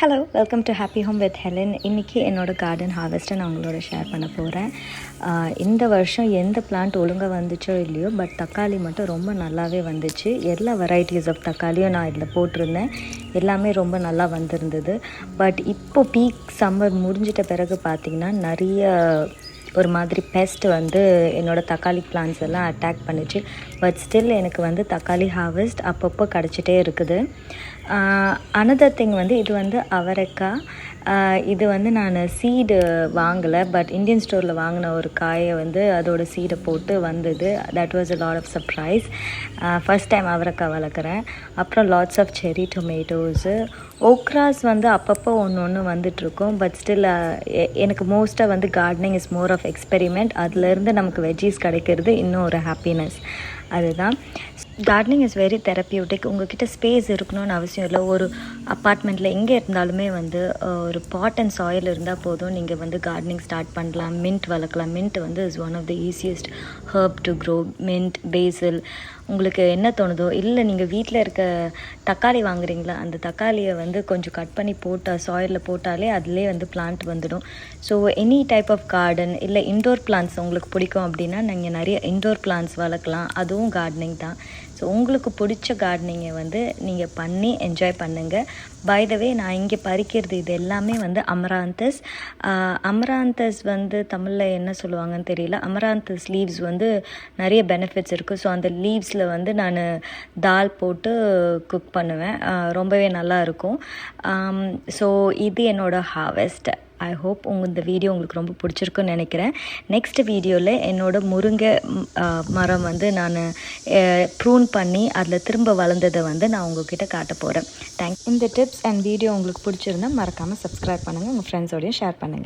Hello, welcome to happy home with Helen. இன்றைக்கி என்னோடய garden ஹார்வெஸ்ட்டை நான் உங்களோட ஷேர் பண்ண போகிறேன். இந்த வருஷம் எந்த பிளான்ட் ஒழுங்காக வந்துச்சோ இல்லையோ, பட் தக்காளி மட்டும் ரொம்ப நல்லாவே வந்துச்சு. எல்லா வெரைட்டிஸ் ஆஃப் தக்காளியும் நான் இதில் போட்டிருந்தேன். எல்லாமே ரொம்ப நல்லா வந்திருந்தது. பட் இப்போ பீக் சம்மர் முடிஞ்சிட்ட பிறகு பார்த்திங்கன்னா நிறைய ஒரு மாதிரி பெஸ்ட் வந்து என்னோடய தக்காளி பிளான்ஸ் எல்லாம் அட்டாக் பண்ணிச்சு. பட் ஸ்டில் எனக்கு வந்து தக்காளி ஹார்வெஸ்ட் அப்பப்போ கிடச்சிட்டே இருக்குது. அனதர் திங் வந்து இது வந்து அவரைக்காய். இது வந்து நான் சீடு வாங்கலை, பட் இந்தியன் ஸ்டோரில் வாங்கின ஒரு காயை வந்து அதோட சீடை போட்டு வந்தது. That was a lot of surprise. First time அவரைக்காய் வளர்க்குறேன். அப்புறம் lots of cherry tomatoes, okras வந்து அப்பப்போ ஒன்று வந்துட்டுருக்கும். பட் ஸ்டில் எனக்கு மோஸ்ட்டாக வந்து gardening is more of experiment. அதுலேருந்து நமக்கு வெஜ்ஜீஸ் கிடைக்கிறது இன்னும் ஒரு ஹாப்பினஸ். அதுதான் கார்டனிங் இஸ் வெரி தெரப்பியூட்டிக். உங்கள்கிட்ட ஸ்பேஸ் இருக்கணும்னு அவசியம் இல்லை. ஒரு அப்பார்ட்மெண்ட்டில் எங்கே இருந்தாலுமே வந்து ஒரு பாட் அண்ட் சாயில் இருந்தால் போதும், நீங்கள் வந்து கார்டனிங் ஸ்டார்ட் பண்ணலாம். மின்ட் வளர்க்கலாம். மின்ட் வந்து is one of the easiest herb to grow. Mint, basil, உங்களுக்கு என்ன தோணுதோ. இல்லை நீங்கள் வீட்டில் இருக்க தக்காளி வாங்குறீங்களா, அந்த தக்காளியை வந்து கொஞ்சம் கட் பண்ணி போட்டால் சாயிலில் போட்டாலே அதிலே வந்து பிளான்ட் வந்துடும். So any type of garden, இல்லை இன்டோர் பிளான்ட்ஸ் உங்களுக்கு பிடிக்கும் அப்படின்னா நீங்கள் நிறைய இன்டோர் பிளான்ட்ஸ் வளர்க்கலாம். அதுவும் கார்டனிங் தான். ஸோ உங்களுக்கு பிடிச்ச கார்டனிங்கை வந்து நீங்கள் பண்ணி என்ஜாய் பண்ணுங்கள். பை த வே, நான் இங்கே பறிக்கிறது இது எல்லாமே வந்து அமராந்தஸ். அமராந்தஸ் வந்து தமிழில் என்ன சொல்லுவாங்கன்னு தெரியல. அமராந்தஸ் லீவ்ஸ் வந்து நிறைய பெனிஃபிட்ஸ் இருக்குது. ஸோ அந்த லீவ்ஸில் வந்து நான் தால் போட்டு குக் பண்ணுவேன். ரொம்பவே நல்லா இருக்கும். ஸோ இது என்னோடய ஹார்வெஸ்ட். ஐ ஹோப் இந்த வீடியோ உங்களுக்கு ரொம்ப பிடிச்சிருக்குன்னு நினைக்கிறேன். நெக்ஸ்ட் வீடியோவில் என்னோடய முருங்கை மரம் வந்து நான் ப்ரூன் பண்ணி அதில் திரும்ப வளர்ந்ததை வந்து நான் உங்கள்கிட்ட காட்ட போகிறேன். இந்த டிப்ஸ் அண்ட் வீடியோ உங்களுக்கு பிடிச்சிருந்தா மறக்காமல் சப்ஸ்கிரைப் பண்ணுங்கள். உங்கள் ஃப்ரெண்ட்ஸோடையும் ஷேர் பண்ணுங்கள்.